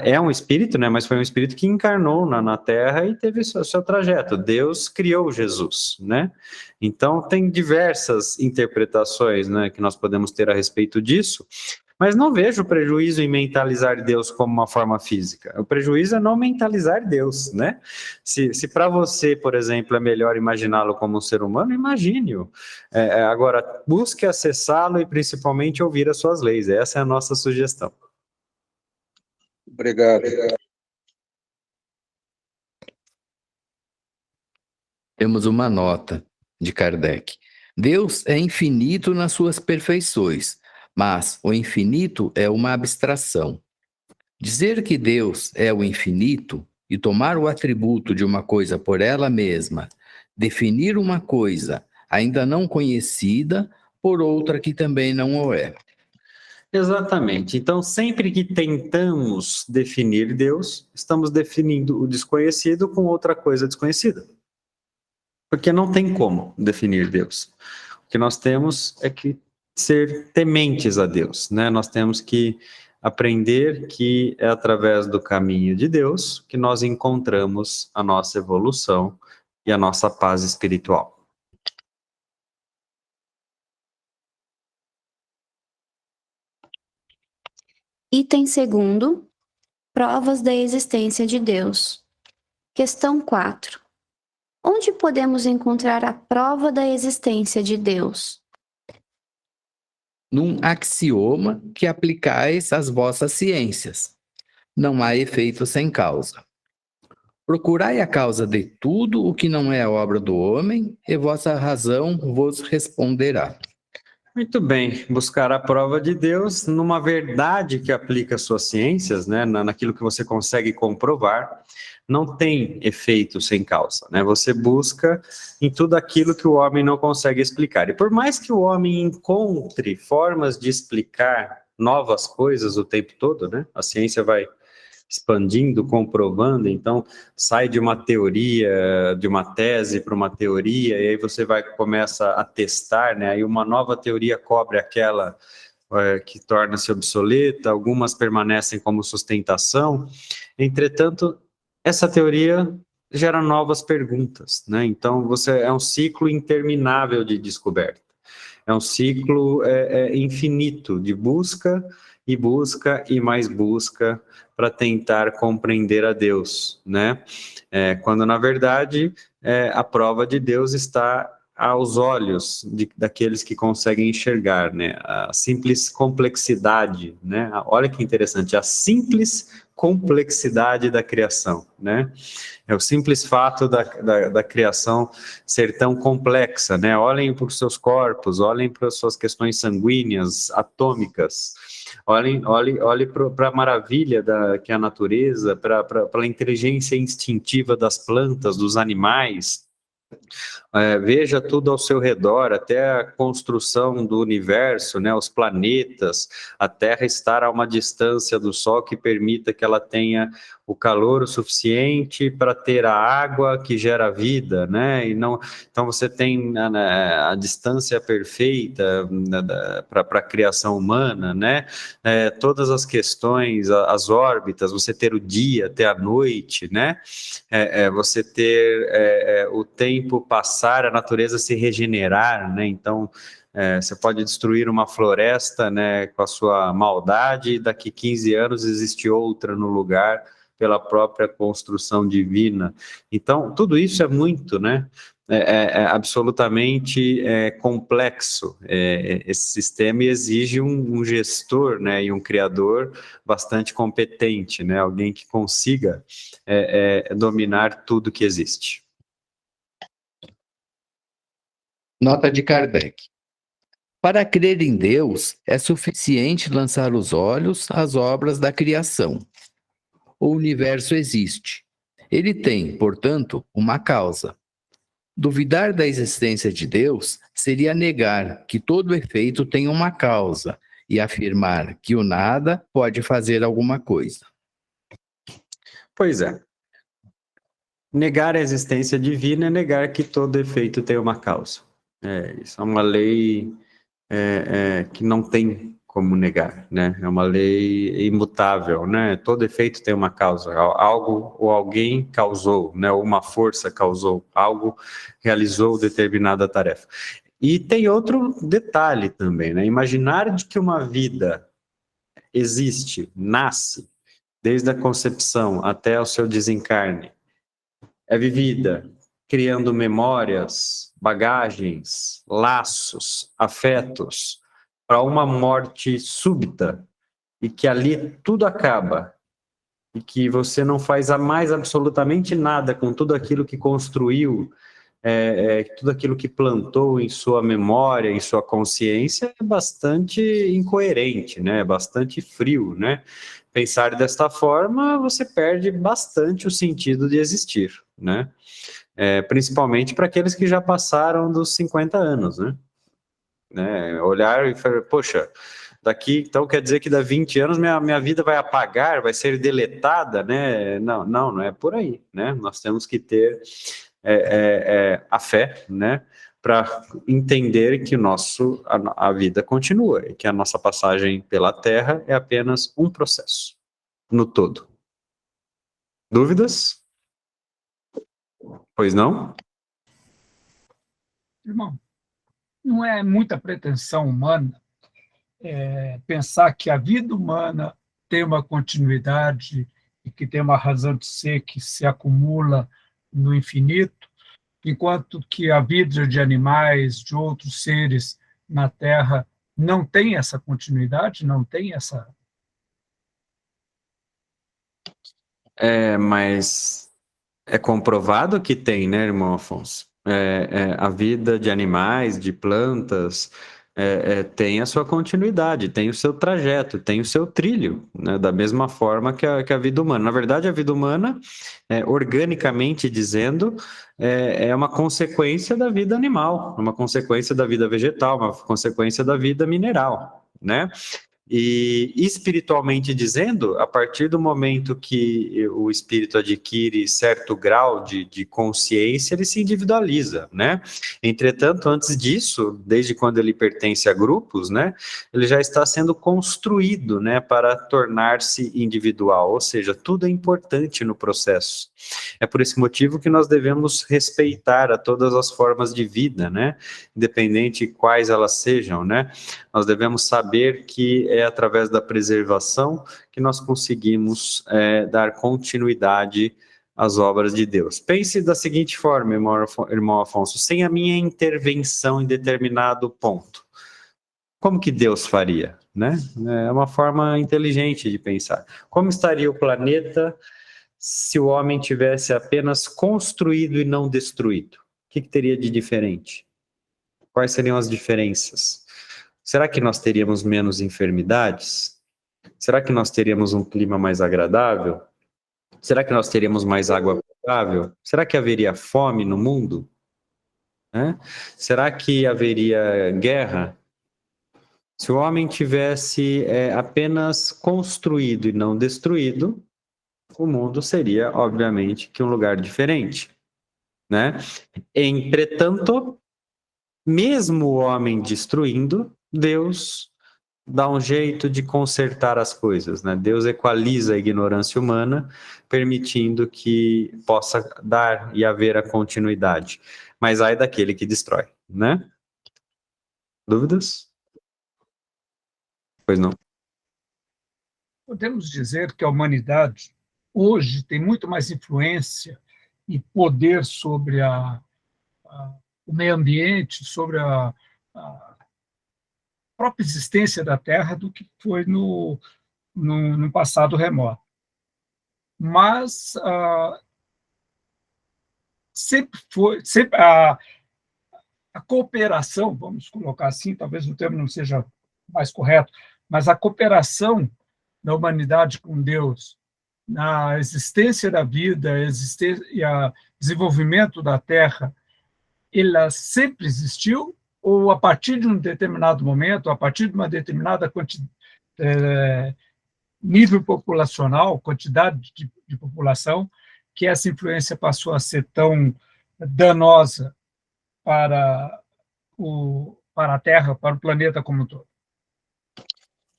é um espírito, né? Mas foi um espírito que encarnou na Terra e teve seu trajeto. Deus criou Jesus, né? Então tem diversas interpretações, né, que nós podemos ter a respeito disso. Mas não vejo prejuízo em mentalizar Deus como uma forma física. O prejuízo é não mentalizar Deus, né? Se para você, por exemplo, é melhor imaginá-lo como um ser humano, imagine-o. Agora, busque acessá-lo e principalmente ouvir as suas leis. Essa é a nossa sugestão. Obrigado. Temos uma nota de Kardec. Deus é infinito nas suas perfeições, mas o infinito é uma abstração. Dizer que Deus é o infinito e tomar o atributo de uma coisa por ela mesma, definir uma coisa ainda não conhecida por outra que também não o é. Exatamente. Então, sempre que tentamos definir Deus, estamos definindo o desconhecido com outra coisa desconhecida. Porque não tem como definir Deus. O que nós temos é que ser tementes a Deus, né? Nós temos que aprender que é através do caminho de Deus que nós encontramos a nossa evolução e a nossa paz espiritual. Item 2º, provas da existência de Deus. Questão 4. Onde podemos encontrar a prova da existência de Deus? Num axioma que aplicais às vossas ciências. Não há efeito sem causa. Procurai a causa de tudo o que não é obra do homem, e vossa razão vos responderá. Muito bem, buscar a prova de Deus numa verdade que aplica às suas ciências, né, naquilo que você consegue comprovar, não tem efeito sem causa, né? Você busca em tudo aquilo que o homem não consegue explicar. E por mais que o homem encontre formas de explicar novas coisas o tempo todo, né? A ciência vai expandindo, comprovando, então sai de uma teoria, de uma tese para uma teoria, e aí você começa a testar, né? Aí uma nova teoria cobre aquela que torna-se obsoleta, algumas permanecem como sustentação. Entretanto, essa teoria gera novas perguntas, né? Então é um ciclo interminável de descoberta. É um ciclo infinito de busca e mais busca para tentar compreender a Deus, né? Quando, na verdade, a prova de Deus está aos olhos daqueles que conseguem enxergar, né? A simples complexidade, né? Olha que interessante, a simples complexidade da criação, né? É o simples fato da criação ser tão complexa, né? Olhem para os seus corpos, olhem para as suas questões sanguíneas, atômicas, olhem para a maravilha que é a natureza, para a inteligência instintiva das plantas, dos animais, Veja tudo ao seu redor, até a construção do universo, né, os planetas, a Terra estar a uma distância do Sol que permita que ela tenha o calor o suficiente para ter a água que gera vida, né? E não, então você tem a distância perfeita para a criação humana, né? Todas as questões, as órbitas, você ter o dia, ter a noite, né? Você ter o tempo passar, a natureza se regenerar, né? Então, você pode destruir uma floresta, né, com a sua maldade, e daqui 15 anos existe outra no lugar pela própria construção divina. Então, tudo isso é muito, né? Absolutamente complexo esse sistema, e exige um gestor, né, e um criador bastante competente, né? Alguém que consiga dominar tudo que existe. Nota de Kardec. Para crer em Deus, é suficiente lançar os olhos às obras da criação. O universo existe. Ele tem, portanto, uma causa. Duvidar da existência de Deus seria negar que todo efeito tem uma causa e afirmar que o nada pode fazer alguma coisa. Pois é. Negar a existência divina é negar que todo efeito tem uma causa. Isso é uma lei que não tem como negar, né? É uma lei imutável, né? Todo efeito tem uma causa. Algo ou alguém causou, né? Uma força causou, algo realizou determinada tarefa. E tem outro detalhe também, né? Imaginar de que uma vida existe, nasce, desde a concepção até o seu desencarne, é vivida criando memórias, bagagens, laços, afetos, para uma morte súbita, e que ali tudo acaba, e que você não faz mais absolutamente nada com tudo aquilo que construiu, tudo aquilo que plantou em sua memória, em sua consciência, é bastante incoerente, né? É bastante frio, né? Pensar desta forma, você perde bastante o sentido de existir, né? Principalmente para aqueles que já passaram dos 50 anos, né? Olhar e falar, poxa, daqui, então quer dizer que daqui 20 anos minha vida vai apagar, vai ser deletada, né? Não é por aí, né? Nós temos que ter a fé, né? Para entender que a vida continua, e que a nossa passagem pela Terra é apenas um processo, no todo. Dúvidas? Pois não? Irmão, não é muita pretensão humana pensar que a vida humana tem uma continuidade e que tem uma razão de ser que se acumula no infinito, enquanto que a vida de animais, de outros seres na Terra não tem essa continuidade, não tem essa... Mas é comprovado que tem, né, irmão Afonso? A vida de animais, de plantas, tem a sua continuidade, tem o seu trajeto, tem o seu trilho, né, da mesma forma que a vida humana. Na verdade, a vida humana, organicamente dizendo, é uma consequência da vida animal, uma consequência da vida vegetal, uma consequência da vida mineral, né? E espiritualmente dizendo, a partir do momento que o espírito adquire certo grau de consciência, ele se individualiza, né? Entretanto, antes disso, desde quando ele pertence a grupos, né, ele já está sendo construído, né, para tornar-se individual, ou seja, tudo é importante no processo. É por esse motivo que nós devemos respeitar a todas as formas de vida, né, independente quais elas sejam, né? Nós devemos saber que é através da preservação que nós conseguimos dar continuidade às obras de Deus. Pense da seguinte forma, irmão Afonso, sem a minha intervenção em determinado ponto, como que Deus faria, né? É uma forma inteligente de pensar. Como estaria o planeta se o homem tivesse apenas construído e não destruído? O que teria de diferente? Quais seriam as diferenças? Será que nós teríamos menos enfermidades? Será que nós teríamos um clima mais agradável? Será que nós teríamos mais água potável? Será que haveria fome no mundo? né? Será que haveria guerra? Se o homem tivesse apenas construído e não destruído, o mundo seria, obviamente, que um lugar diferente, né? Entretanto, mesmo o homem destruindo, Deus dá um jeito de consertar as coisas, né? Deus equaliza a ignorância humana, permitindo que possa dar e haver a continuidade. Mas ai daquele que destrói, né? Dúvidas? Pois não. Podemos dizer que a humanidade hoje tem muito mais influência e poder sobre o meio ambiente, sobre a própria existência da Terra do que foi no passado remoto. Mas sempre a cooperação, vamos colocar assim, talvez o termo não seja mais correto, mas a cooperação da humanidade com Deus na existência da vida, e o desenvolvimento da Terra, ela sempre existiu, ou a partir de um determinado momento, a partir de uma determinada nível populacional, quantidade de população, que essa influência passou a ser tão danosa para a Terra, para o planeta como um todo?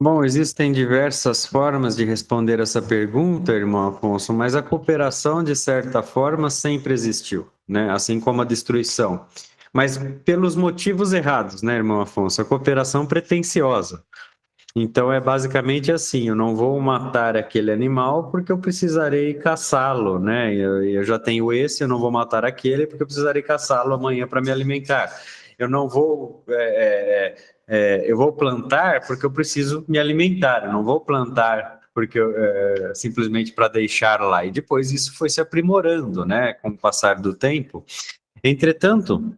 Bom, existem diversas formas de responder essa pergunta, irmão Afonso, mas a cooperação, de certa forma, sempre existiu, né? Assim como a destruição. Mas pelos motivos errados, né, irmão Afonso? A cooperação pretensiosa. Então é basicamente assim, eu não vou matar aquele animal porque eu precisarei caçá-lo, né? Eu já tenho esse, eu não vou matar aquele porque eu precisarei caçá-lo amanhã para me alimentar. Eu não vou... eu vou plantar porque eu preciso me alimentar, eu não vou plantar porque simplesmente para deixar lá. E depois isso foi se aprimorando, né, com o passar do tempo. Entretanto,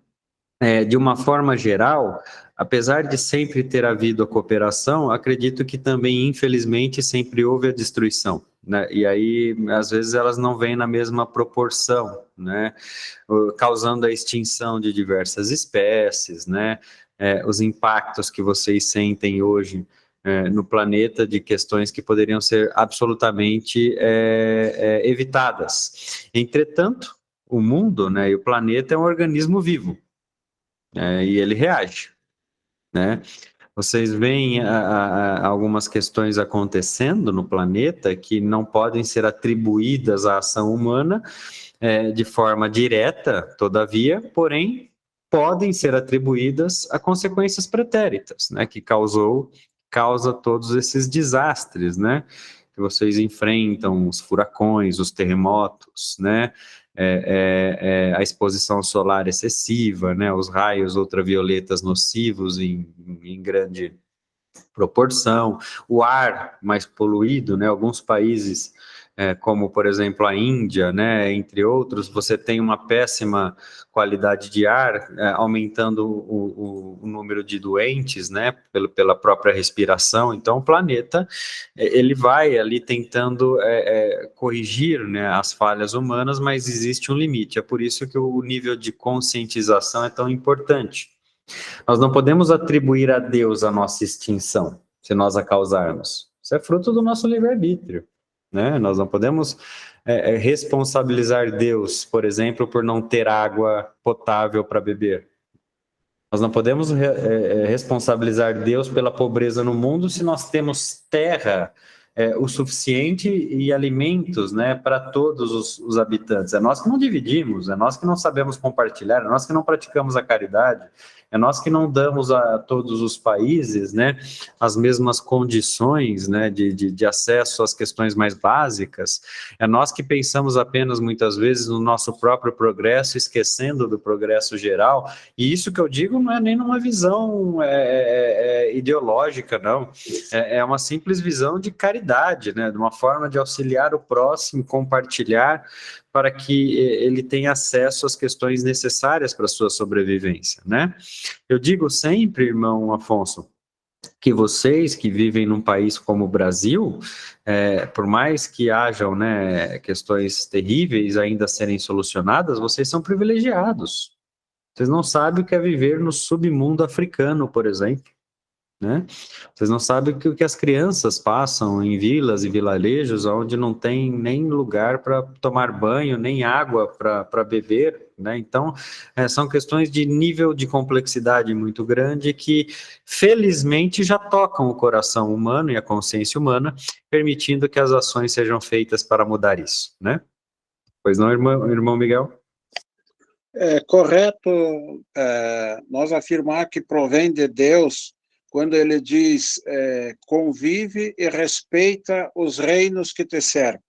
de uma forma geral, apesar de sempre ter havido a cooperação, acredito que também, infelizmente, sempre houve a destruição, né? E aí, às vezes, elas não vêm na mesma proporção, né? Causando a extinção de diversas espécies, né? Os impactos que vocês sentem hoje no planeta de questões que poderiam ser absolutamente evitadas. Entretanto, o mundo, né, e o planeta é um organismo vivo, e ele reage, né? Vocês veem algumas questões acontecendo no planeta que não podem ser atribuídas à ação humana de forma direta, todavia, porém, podem ser atribuídas a consequências pretéritas, né? Que causa todos esses desastres, né? Que vocês enfrentam, os furacões, os terremotos, né? A exposição solar excessiva, né, os raios ultravioletas nocivos em grande proporção, o ar mais poluído, né, alguns países, como por exemplo a Índia, né, entre outros, você tem uma péssima qualidade de ar, aumentando o número de doentes, né, pela própria respiração. Então o planeta, ele vai ali tentando corrigir, né, as falhas humanas, mas existe um limite. É por isso que o nível de conscientização é tão importante. Nós não podemos atribuir a Deus a nossa extinção, se nós a causarmos. Isso é fruto do nosso livre-arbítrio, né? Nós não podemos responsabilizar Deus, por exemplo, por não ter água potável para beber. Nós não podemos responsabilizar Deus pela pobreza no mundo se nós temos terra o suficiente e alimentos, né, para todos os habitantes. É nós que não dividimos, é nós que não sabemos compartilhar, é nós que não praticamos a caridade, é nós que não damos a todos os países, né, as mesmas condições, né, de acesso às questões mais básicas, é nós que pensamos apenas, muitas vezes, no nosso próprio progresso, esquecendo do progresso geral, e isso que eu digo não é nem numa visão ideológica, não, é uma simples visão de caridade, né, de uma forma de auxiliar o próximo, compartilhar, para que ele tenha acesso às questões necessárias para a sua sobrevivência, né? Eu digo sempre, irmão Afonso, que vocês que vivem num país como o Brasil, por mais que hajam, né, questões terríveis ainda a serem solucionadas, vocês são privilegiados. Vocês não sabem o que é viver no submundo africano, por exemplo, né? Vocês não sabem o que as crianças passam em vilas e vilarejos onde não tem nem lugar para tomar banho, nem água para beber, né? Então, são questões de nível de complexidade muito grande que, felizmente, já tocam o coração humano e a consciência humana, permitindo que as ações sejam feitas para mudar isso, né? Pois não, irmão Miguel? É correto nós afirmar que provém de Deus quando ele diz convive e respeita os reinos que te cercam.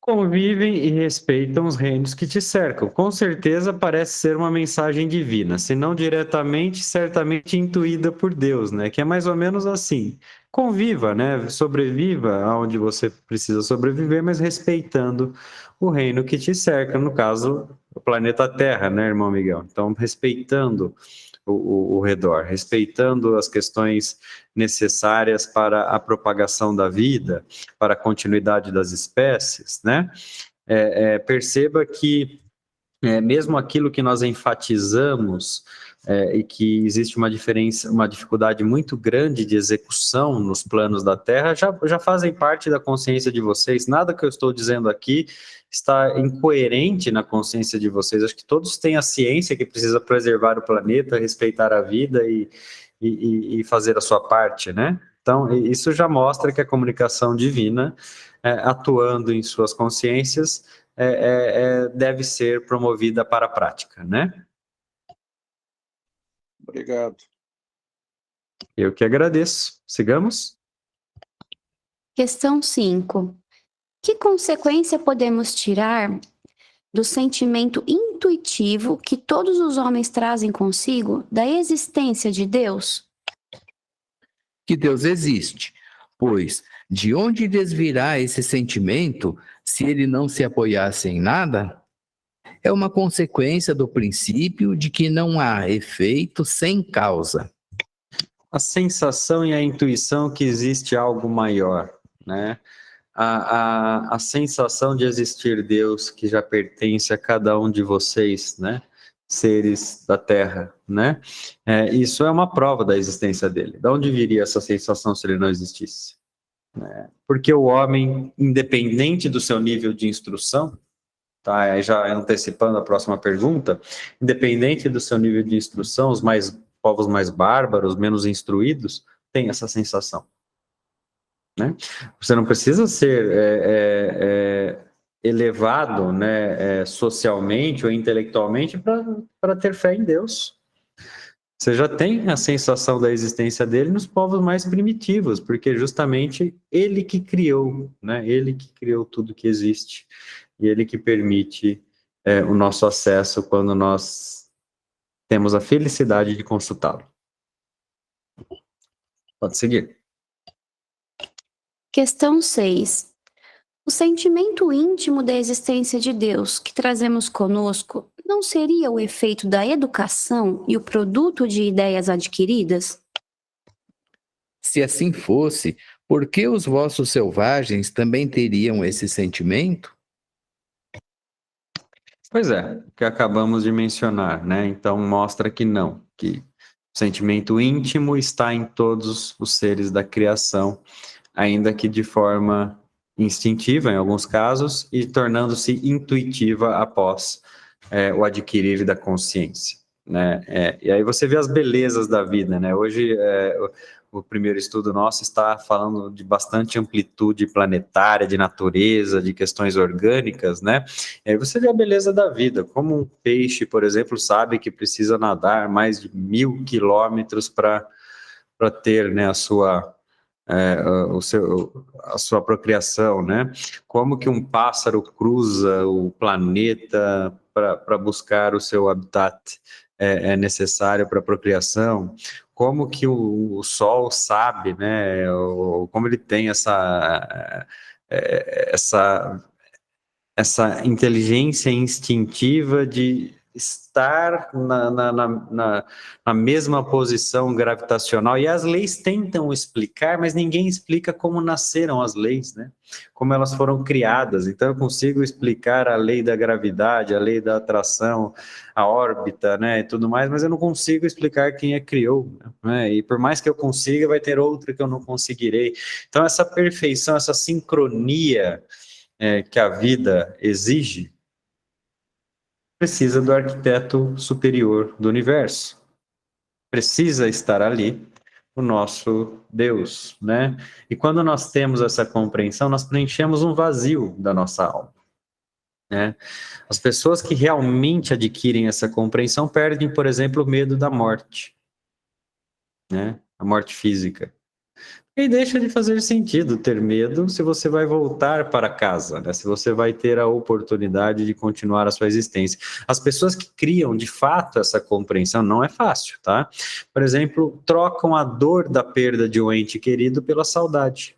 Convivem e respeitam os reinos que te cercam. Com certeza parece ser uma mensagem divina, se não diretamente, certamente intuída por Deus, né? Que é mais ou menos assim. Conviva, né? Sobreviva aonde você precisa sobreviver, mas respeitando o reino que te cerca, no caso, o planeta Terra, né, irmão Miguel? Então, respeitando o redor, respeitando as questões necessárias para a propagação da vida, para a continuidade das espécies, né? Perceba que mesmo aquilo que nós enfatizamos e que existe uma dificuldade muito grande de execução nos planos da Terra, já fazem parte da consciência de vocês. Nada que eu estou dizendo aqui está incoerente na consciência de vocês. Acho que todos têm a ciência que precisa preservar o planeta, respeitar a vida e fazer a sua parte, né? Então, isso já mostra que a comunicação divina, atuando em suas consciências, deve ser promovida para a prática, né? Obrigado. Eu que agradeço. Sigamos? Questão 5. Que consequência podemos tirar do sentimento intuitivo que todos os homens trazem consigo da existência de Deus? Que Deus existe, pois de onde desvirá esse sentimento se ele não se apoiasse em nada? É uma consequência do princípio de que não há efeito sem causa. A sensação e a intuição que existe algo maior, né? A sensação de existir Deus que já pertence a cada um de vocês, né? Seres da Terra, né? Isso é uma prova da existência dele. De onde viria essa sensação se ele não existisse? Porque o homem, independente do seu nível de instrução, tá? Aí já antecipando a próxima pergunta, independente do seu nível de instrução, os povos mais bárbaros, menos instruídos, têm essa sensação, né? Você não precisa ser elevado, né, socialmente ou intelectualmente para ter fé em Deus. Você já tem a sensação da existência dele nos povos mais primitivos, porque justamente ele que criou, né? Ele que criou tudo que existe e ele que permite o nosso acesso quando nós temos a felicidade de consultá-lo. Pode seguir. Questão 6. O sentimento íntimo da existência de Deus que trazemos conosco não seria o efeito da educação e o produto de ideias adquiridas? Se assim fosse, por que os vossos selvagens também teriam esse sentimento? Pois é, que acabamos de mencionar, né? Então mostra que não, que o sentimento íntimo está em todos os seres da criação, ainda que de forma instintiva em alguns casos e tornando-se intuitiva após o adquirir da consciência, né? E aí você vê as belezas da vida, né? Hoje o primeiro estudo nosso está falando de bastante amplitude planetária, de natureza, de questões orgânicas, né? E aí você vê a beleza da vida, como um peixe, por exemplo, sabe que precisa nadar mais de 1.000 quilômetros para ter, né, a sua procriação, né? Como que um pássaro cruza o planeta para buscar o seu habitat necessário para a procriação, como que o Sol sabe, né? Como ele tem essa inteligência instintiva de estar na mesma posição gravitacional, e as leis tentam explicar, mas ninguém explica como nasceram as leis, né? Como elas foram criadas. Então eu consigo explicar a lei da gravidade, a lei da atração, a órbita, né, e tudo mais, mas eu não consigo explicar quem a criou, né? E por mais que eu consiga, vai ter outra que eu não conseguirei. Então essa perfeição, essa sincronia que a vida exige, precisa do arquiteto superior do universo. Precisa estar ali o nosso Deus, né? E quando nós temos essa compreensão, nós preenchemos um vazio da nossa alma, né? As pessoas que realmente adquirem essa compreensão perdem, por exemplo, o medo da morte, né? A morte física. E deixa de fazer sentido ter medo se você vai voltar para casa, né? Se você vai ter a oportunidade de continuar a sua existência. As pessoas que criam, de fato, essa compreensão, não é fácil, tá? Por exemplo, trocam a dor da perda de um ente querido pela saudade.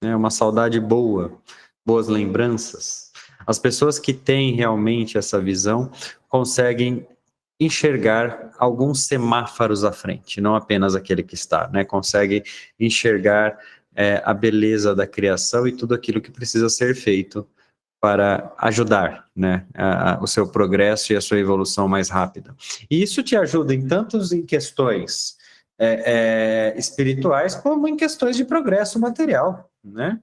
É uma saudade boa, boas lembranças. As pessoas que têm realmente essa visão conseguem enxergar alguns semáforos à frente, não apenas aquele que está, né? Consegue enxergar a beleza da criação e tudo aquilo que precisa ser feito para ajudar, né, o seu progresso e a sua evolução mais rápida. E isso te ajuda em questões espirituais, como em questões de progresso material, né?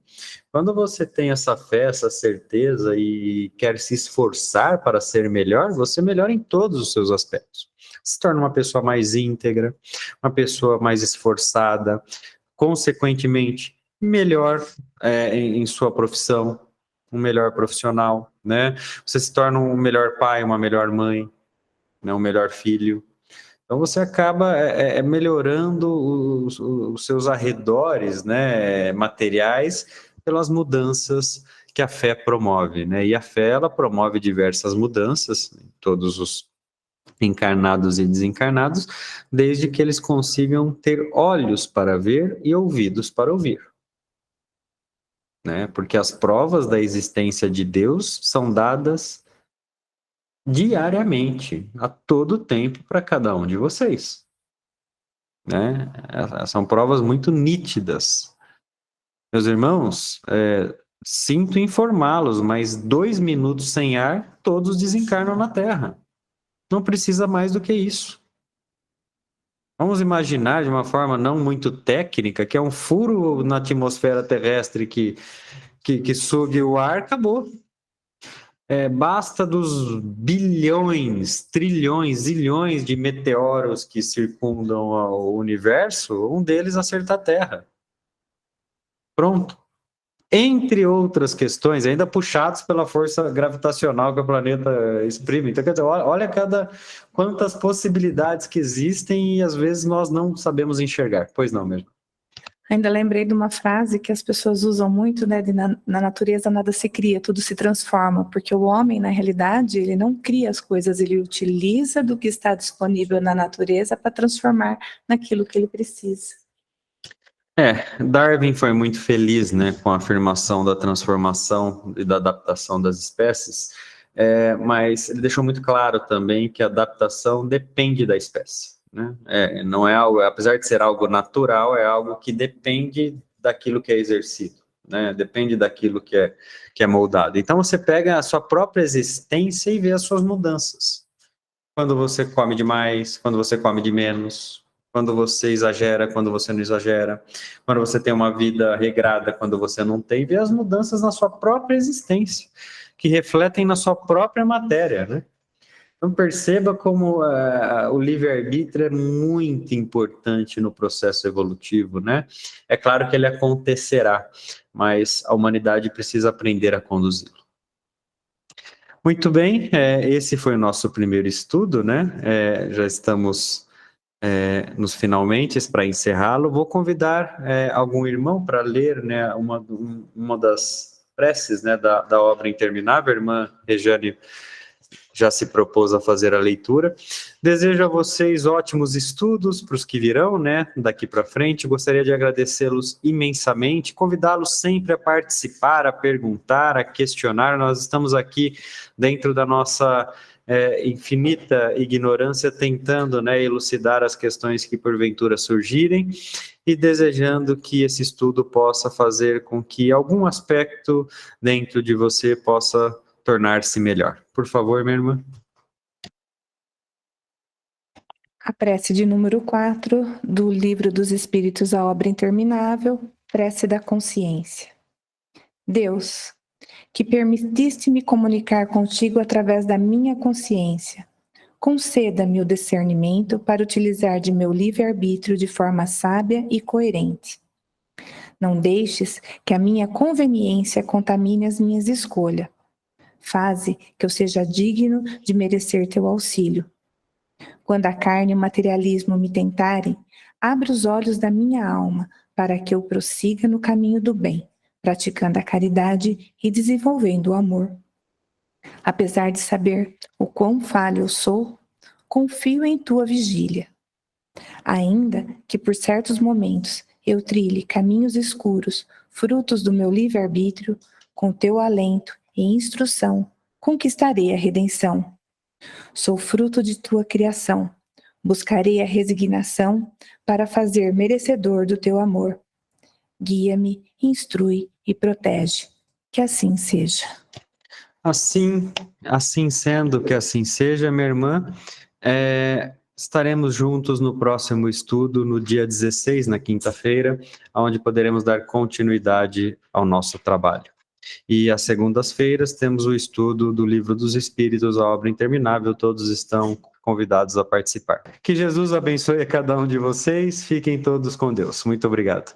Quando você tem essa fé, essa certeza e quer se esforçar para ser melhor, você melhora em todos os seus aspectos. Se torna uma pessoa mais íntegra, uma pessoa mais esforçada, consequentemente, melhor em sua profissão, um melhor profissional, né? Você se torna um melhor pai, uma melhor mãe, né? Um melhor filho. Então você acaba melhorando os seus arredores, né, materiais, pelas mudanças que a fé promove, né? E a fé, ela promove diversas mudanças, todos os encarnados e desencarnados, desde que eles consigam ter olhos para ver e ouvidos para ouvir, né? Porque as provas da existência de Deus são dadas diariamente, a todo tempo, para cada um de vocês, né? São provas muito nítidas. Meus irmãos, sinto informá-los, mas 2 minutos sem ar, todos desencarnam na Terra. Não precisa mais do que isso. Vamos imaginar de uma forma não muito técnica, que é um furo na atmosfera terrestre que sugue o ar, acabou. Basta dos bilhões, trilhões, zilhões de meteoros que circundam o universo, um deles acertar a Terra. Pronto. Entre outras questões, ainda puxados pela força gravitacional que o planeta exprime. Então, quer dizer, olha quantas possibilidades que existem e às vezes nós não sabemos enxergar. Pois não mesmo. Ainda lembrei de uma frase que as pessoas usam muito, né? Na natureza nada se cria, tudo se transforma, porque o homem, na realidade, ele não cria as coisas, ele utiliza do que está disponível na natureza para transformar naquilo que ele precisa. Darwin foi muito feliz, né, com a afirmação da transformação e da adaptação das espécies, mas ele deixou muito claro também que a adaptação depende da espécie, né? Não é algo, apesar de ser algo natural, é algo que depende daquilo que é exercido, né? Depende daquilo que é moldado. Então você pega a sua própria existência e vê as suas mudanças. Quando você come demais, quando você come de menos, quando você exagera, quando você não exagera, quando você tem uma vida regrada, quando você não tem, vê as mudanças na sua própria existência, que refletem na sua própria matéria, né? Então perceba como o livre-arbítrio é muito importante no processo evolutivo, né? É claro que ele acontecerá, mas a humanidade precisa aprender a conduzi-lo. Muito bem, esse foi o nosso primeiro estudo, né? Já estamos nos finalmente para encerrá-lo. Vou convidar algum irmão para ler, né, uma das preces, né, da obra interminável. A irmã Regiane já se propôs a fazer a leitura. Desejo a vocês ótimos estudos para os que virão, né, daqui para frente. Gostaria de agradecê-los imensamente, convidá-los sempre a participar, a perguntar, a questionar. Nós estamos aqui dentro da nossa infinita ignorância, tentando, né, elucidar as questões que porventura surgirem e desejando que esse estudo possa fazer com que algum aspecto dentro de você possa tornar-se melhor. Por favor, minha irmã. A prece de número 4 do Livro dos Espíritos, a Obra Interminável, Prece da Consciência. Deus, que permitiste me comunicar contigo através da minha consciência, conceda-me o discernimento para utilizar de meu livre-arbítrio de forma sábia e coerente. Não deixes que a minha conveniência contamine as minhas escolhas. Faze que eu seja digno de merecer teu auxílio. Quando a carne e o materialismo me tentarem, abre os olhos da minha alma para que eu prossiga no caminho do bem, praticando a caridade e desenvolvendo o amor. Apesar de saber o quão falho eu sou, confio em tua vigília. Ainda que por certos momentos eu trilhe caminhos escuros, frutos do meu livre-arbítrio, com teu alento e instrução, conquistarei a redenção. Sou fruto de tua criação. Buscarei a resignação para fazer merecedor do teu amor. Guia-me, instrui e protege. Que assim seja. Assim sendo, que assim seja, minha irmã. Estaremos juntos no próximo estudo, no dia 16, na quinta-feira, onde poderemos dar continuidade ao nosso trabalho. E às segundas-feiras temos o estudo do Livro dos Espíritos, a Obra Interminável. Todos estão convidados a participar. Que Jesus abençoe a cada um de vocês. Fiquem todos com Deus. Muito obrigado.